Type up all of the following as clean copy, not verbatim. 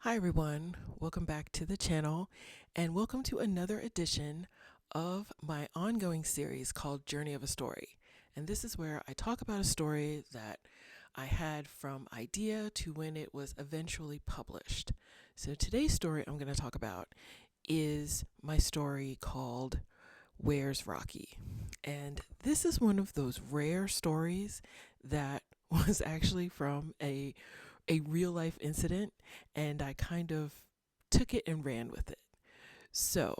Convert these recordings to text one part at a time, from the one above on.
Hi everyone, welcome back to the channel and welcome to another edition of my ongoing series called Journey of a Story. And this is where I talk about a story that I had from idea to when it was eventually published. So today's story I'm going to talk about is my story called Where's Rocky? And this is one of those rare stories that was actually from a real life incident, and I kind of took it and ran with it. So,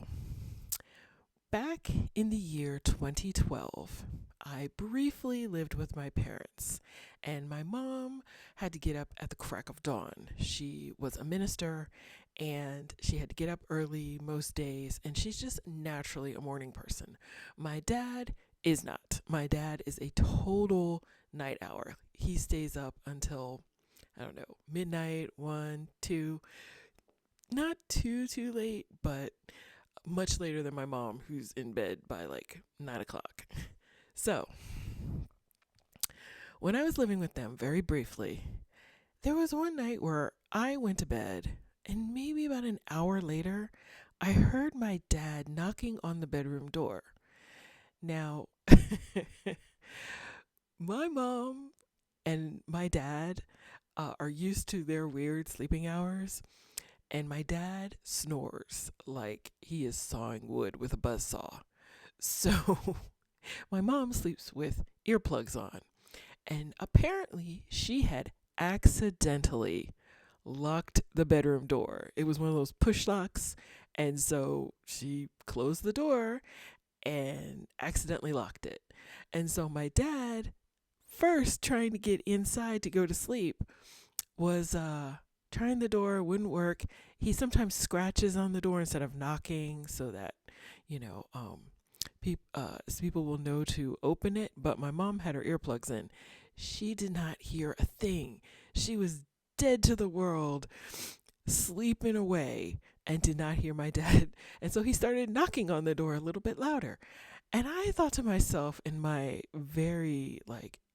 back in the year 2012, I briefly lived with my parents, and my mom had to get up at the crack of dawn. She was a minister, and she had to get up early most days, and she's just naturally a morning person. My dad is not. My dad is a total night owl. He stays up until I don't know, midnight, 1, 2, not too late, but much later than my mom, who's in bed by like 9 o'clock. So, when I was living with them very briefly, there was one night where I went to bed, and maybe about an hour later, I heard my dad knocking on the bedroom door. Now, my mom and my dad are used to their weird sleeping hours. And my dad snores like he is sawing wood with a buzzsaw. So my mom sleeps with earplugs on. And apparently she had accidentally locked the bedroom door. It was one of those push locks. And so she closed the door and accidentally locked it. And so my dad, first trying to get inside to go to sleep, was trying the door, wouldn't work. He sometimes scratches on the door instead of knocking so that, you know, people will know to open it. But my mom had her earplugs in. She did not hear a thing. She was dead to the world, sleeping away, and did not hear my dad. And so he started knocking on the door a little bit louder. And I thought to myself in my very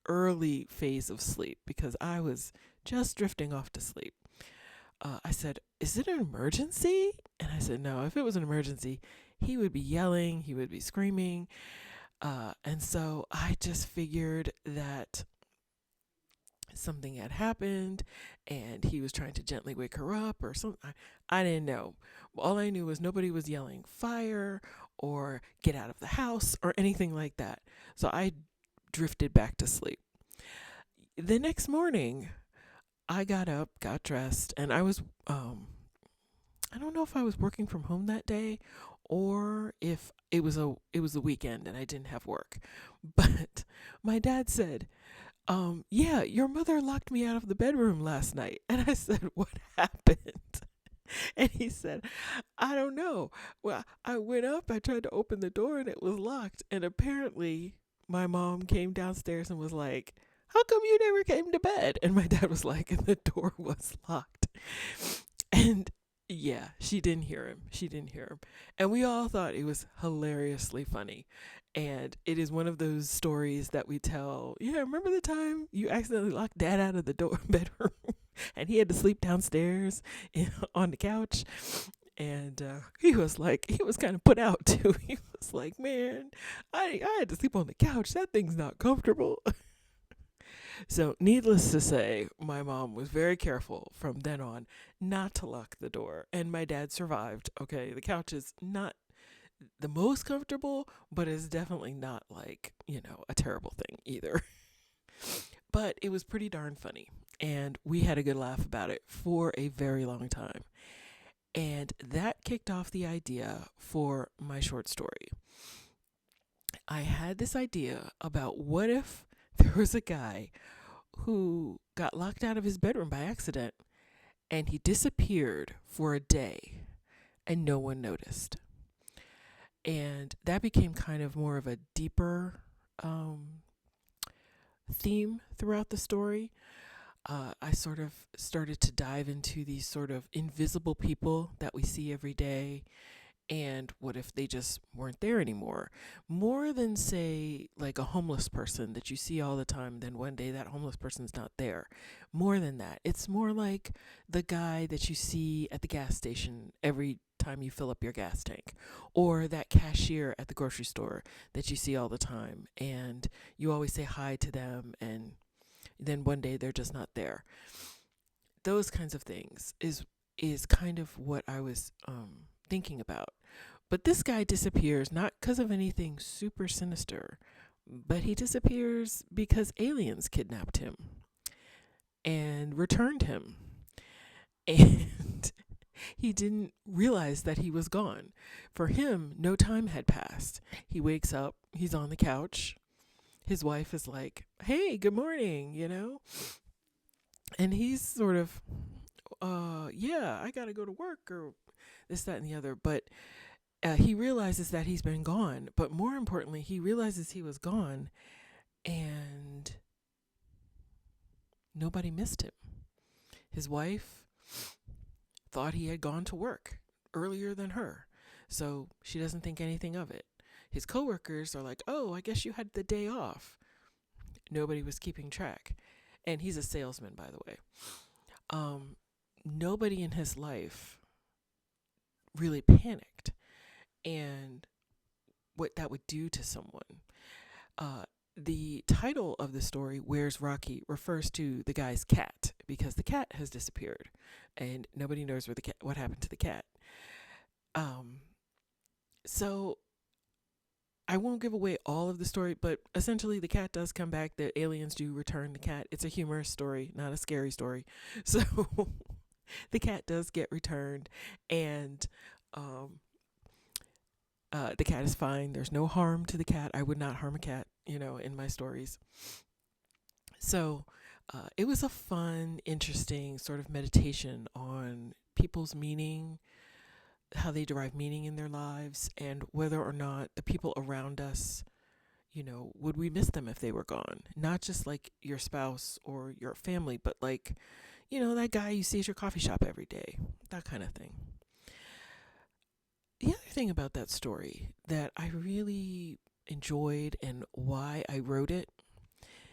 early phase of sleep, because I was just drifting off to sleep, I said, "Is it an emergency?" And I said, "No, if it was an emergency, he would be yelling, he would be screaming." And so I just figured that something had happened and he was trying to gently wake her up or something. I didn't know. All I knew was nobody was yelling fire or get out of the house or anything like that. So I drifted back to sleep. The next morning, I got up, got dressed, and I don't know if I was working from home that day or if it was a weekend and I didn't have work. But my dad said, "Yeah, your mother locked me out of the bedroom last night." And I said, "What happened?" And he said, "I don't know. Well, I went up, I tried to open the door and it was locked. And apparently my mom came downstairs and was like, 'How come you never came to bed?' And my dad was like, 'The door was locked.'" And yeah, she didn't hear him. She didn't hear him. And we all thought it was hilariously funny. And it is one of those stories that we tell. Yeah, remember the time you accidentally locked dad out of the bedroom and he had to sleep downstairs on the couch? And he was kind of put out too. He was like, "Man, I had to sleep on the couch. That thing's not comfortable." So, needless to say, my mom was very careful from then on not to lock the door. And my dad survived. Okay, the couch is not the most comfortable, but it's definitely not a terrible thing either. But it was pretty darn funny. And we had a good laugh about it for a very long time. And that kicked off the idea for my short story. I had this idea about what if there was a guy who got locked out of his bedroom by accident and he disappeared for a day and no one noticed. And that became kind of more of a deeper theme throughout the story. I sort of started to dive into these sort of invisible people that we see every day And what if they just weren't there anymore? More than, say, like a homeless person that you see all the time, then one day that homeless person's not there. More than that. It's more like the guy that you see at the gas station every time you fill up your gas tank, or that cashier at the grocery store that you see all the time, and you always say hi to them, and then one day they're just not there. Those kinds of things is kind of what I was thinking about. But this guy disappears not because of anything super sinister, but he disappears because aliens kidnapped him and returned him. And he didn't realize that he was gone. For him, no time had passed. He wakes up, he's on the couch. His wife is like, "Hey, good morning," And he's sort of, yeah, I got to go to work or this, that, and the other. But he realizes that he's been gone. But more importantly, he realizes he was gone and nobody missed him. His wife thought he had gone to work earlier than her, so she doesn't think anything of it. His coworkers are like, "Oh, I guess you had the day off." Nobody was keeping track. And he's a salesman, by the way. Nobody in his life really panicked, and what that would do to someone. The title of the story, "Where's Rocky?" refers to the guy's cat, because the cat has disappeared, and nobody knows what happened to the cat. So I won't give away all of the story, but essentially the cat does come back. The aliens do return the cat. It's a humorous story, not a scary story. So the cat does get returned, and the cat is fine. There's no harm to the cat. I would not harm a cat, in my stories. So it was a fun, interesting sort of meditation on people's meaning, how they derive meaning in their lives, and whether or not the people around us, would we miss them if they were gone? Not just like your spouse or your family, but like, that guy you see at your coffee shop every day, that kind of thing. The other thing about that story that I really enjoyed and why I wrote it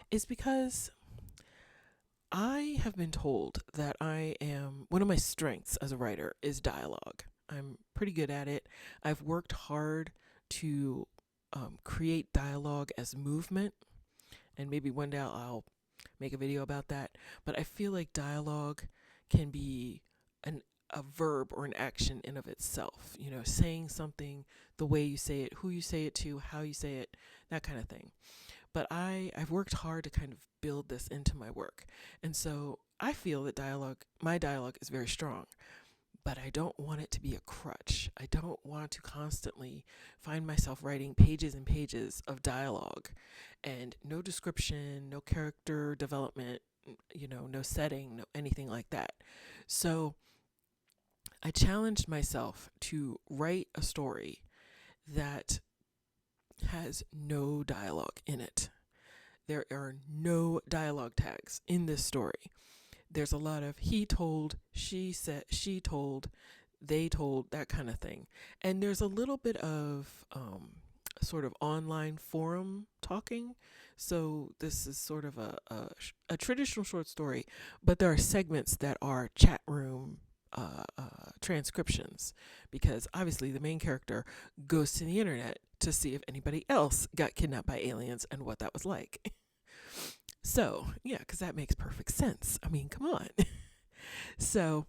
is because I have been told that one of my strengths as a writer is dialogue. I'm pretty good at it. I've worked hard to create dialogue as movement, and maybe one day I'll make a video about that. But I feel like dialogue can be a verb or an action in of itself. Saying something, the way you say it, who you say it to, how you say it, that kind of thing. But I've worked hard to kind of build this into my work. And so I feel that my dialogue is very strong, but I don't want it to be a crutch. I don't want to constantly find myself writing pages and pages of dialogue and no description, no character development, no setting, no anything like that. So I challenged myself to write a story that has no dialogue in it. There are no dialogue tags in this story. There's a lot of he told, she said, she told, they told, that kind of thing. And there's a little bit of sort of online forum talking. So this is sort of a traditional short story, but there are segments that are chat room transcriptions, because obviously the main character goes to the internet to see if anybody else got kidnapped by aliens and what that was like. So, yeah, because that makes perfect sense. I mean, come on. So,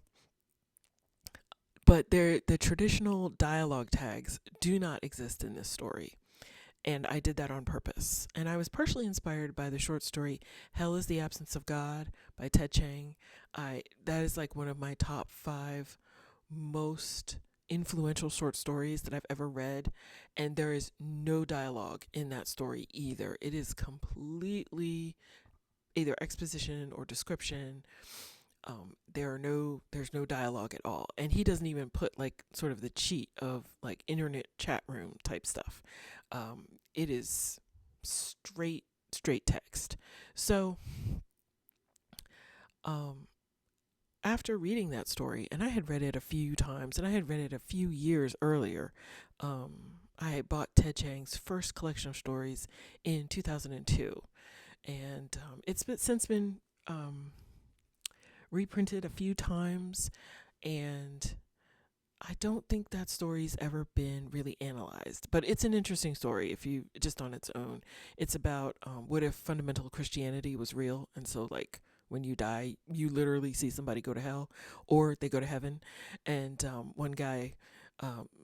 but the traditional dialogue tags do not exist in this story. And I did that on purpose. And I was partially inspired by the short story "Hell is the Absence of God" by Ted Chiang. That is like one of my top 5 most influential short stories that I've ever read. And there is no dialogue in that story either. It is completely either exposition or description. There's no dialogue at all. And he doesn't even put like sort of the cheat of like internet chat room type stuff. It is straight text. So after reading that story, and I had read it a few times, and I had read it a few years earlier, I had bought Ted Chiang's first collection of stories in 2002, and it's since been um, reprinted a few times, and I don't think that story's ever been really analyzed, but it's an interesting story if you just on its own. It's about what if fundamental Christianity was real, and so like when you die, you literally see somebody go to hell or they go to heaven, and one guy.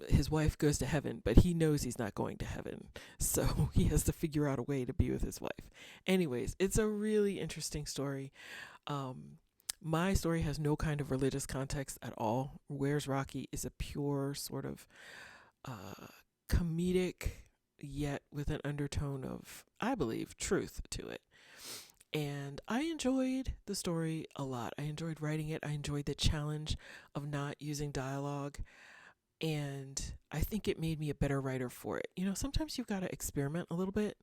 His wife goes to heaven, but he knows he's not going to heaven. So he has to figure out a way to be with his wife. Anyways, it's a really interesting story. Um, my story has no kind of religious context at all. Where's Rocky is a pure sort of uh, comedic, yet with an undertone of, I believe, truth to it. And I enjoyed the story a lot. I enjoyed writing it. I enjoyed the challenge of not using dialogue. And I think it made me a better writer for it. You know, sometimes you've got to experiment a little bit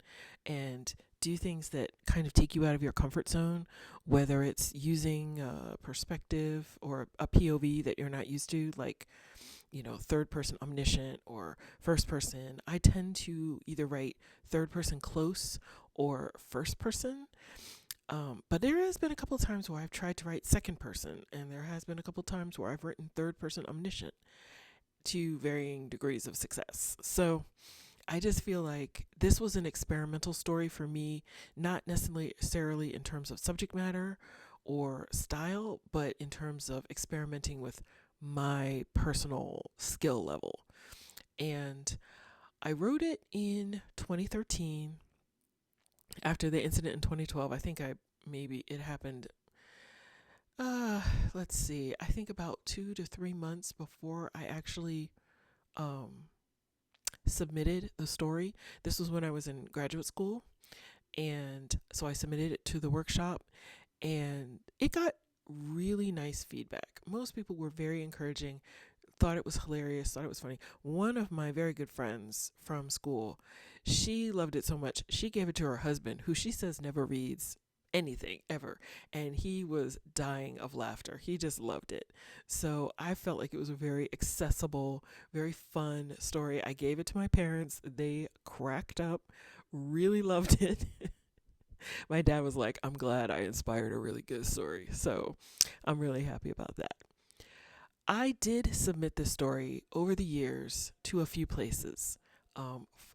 and do things that kind of take you out of your comfort zone, whether it's using a perspective or a POV that you're not used to, like, you know, third person omniscient or first person. I tend to either write third person close or first person. But there has been a couple of times where I've tried to write second person, and there has been a couple of times where I've written third person omniscient to varying degrees of success. So I just feel like this was an experimental story for me, not necessarily in terms of subject matter or style, but in terms of experimenting with my personal skill level. And I wrote it in 2013 after the incident in 2012. I think maybe it happened uh let's see. I think about 2 to 3 months before I actually um submitted the story. This was when I was in graduate school, and so I submitted it to the workshop, and it got really nice feedback. Most people were very encouraging, thought it was hilarious, thought it was funny. One of my very good friends from school, she loved it so much, she gave it to her husband, who she says never reads anything ever, and he was dying of laughter. He just loved it. So I felt like it was a very accessible, very fun story. I gave it to my parents. They cracked up, really loved it. My dad was like, I'm glad I inspired a really good story. So I'm really happy about that. I did submit this story over the years to a few places.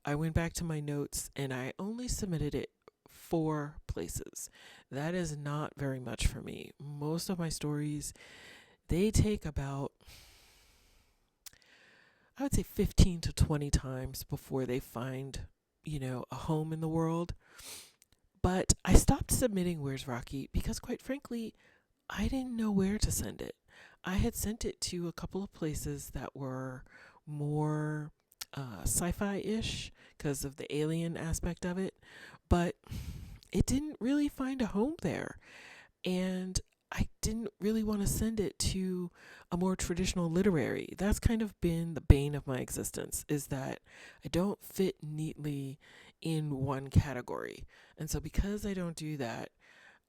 I went back to my notes and I only submitted it 4 places. That is not very much for me. Most of my stories, they take about, I would say 15 to 20 times before they find, you know, a home in the world. But I stopped submitting Where's Rocky because, quite frankly, I didn't know where to send it. I had sent it to a couple of places that were more sci fi ish because of the alien aspect of it, but it didn't really find a home there. And I didn't really want to send it to a more traditional literary. That's kind of been the bane of my existence, is that I don't fit neatly in one category. And so because I don't do that,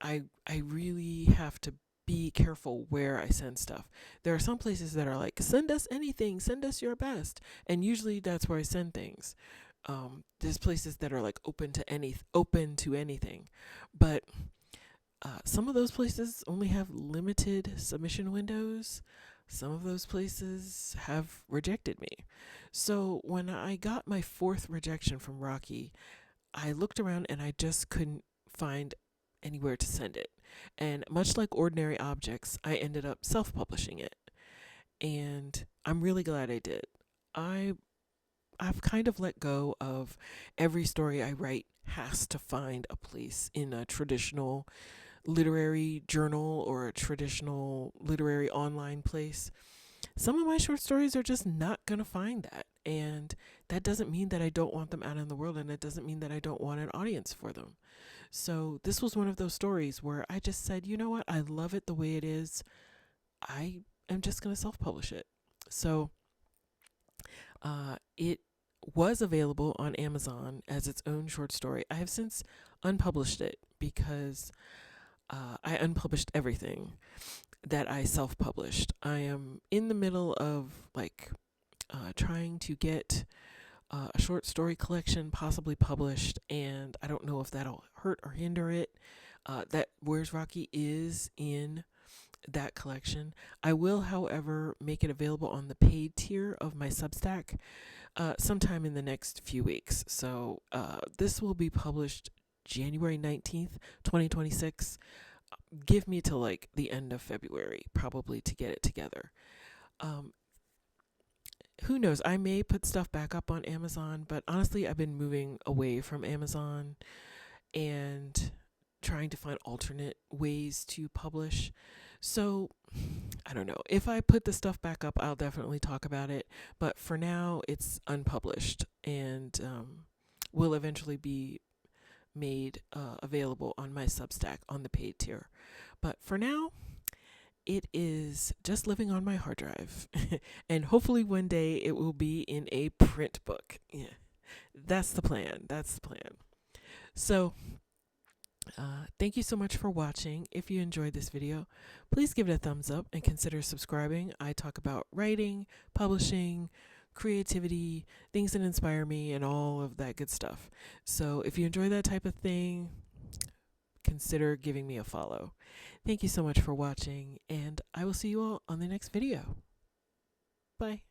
I really have to be careful where I send stuff. There are some places that are like, send us anything, send us your best. And usually that's where I send things. There's places that are like open to anything. But some of those places only have limited submission windows. Some of those places have rejected me. So when I got my 4th rejection from Rocky, I looked around and I just couldn't find anywhere to send it. And much like Ordinary Objects, I ended up self publishing it. And I'm really glad I did. I I've kind of let go of every story I write has to find a place in a traditional literary journal or a traditional literary online place. Some of my short stories are just not going to find that. And that doesn't mean that I don't want them out in the world, and it doesn't mean that I don't want an audience for them. So this was one of those stories where I just said, you know what? I love it the way it is. I am just going to self publish it. So it was available on Amazon as its own short story. I have since unpublished it because I unpublished everything. that I self-published. I am in the middle of trying to get a short story collection possibly published, and I don't know if that'll hurt or hinder it. That Where's Rocky is in that collection. I will, however, make it available on the paid tier of my Substack sometime in the next few weeks. So this will be published January 19th, 2026. Give me till like the end of February, probably, to get it together. Um, who knows? I may put stuff back up on Amazon, but honestly, I've been moving away from Amazon and trying to find alternate ways to publish. So, I don't know. If I put the stuff back up, I'll definitely talk about it. But for now, it's unpublished and will eventually be made available on my Substack on the paid tier. But for now, it is just living on my hard drive. And hopefully one day it will be in a print book. Yeah, that's the plan. That's the plan. So, thank you so much for watching. If you enjoyed this video, please give it a thumbs up and consider subscribing. I talk about writing, publishing, creativity, things that inspire me, and all of that good stuff. So if you enjoy that type of thing, consider giving me a follow. Thank you so much for watching, and I will see you all on the next video. Bye.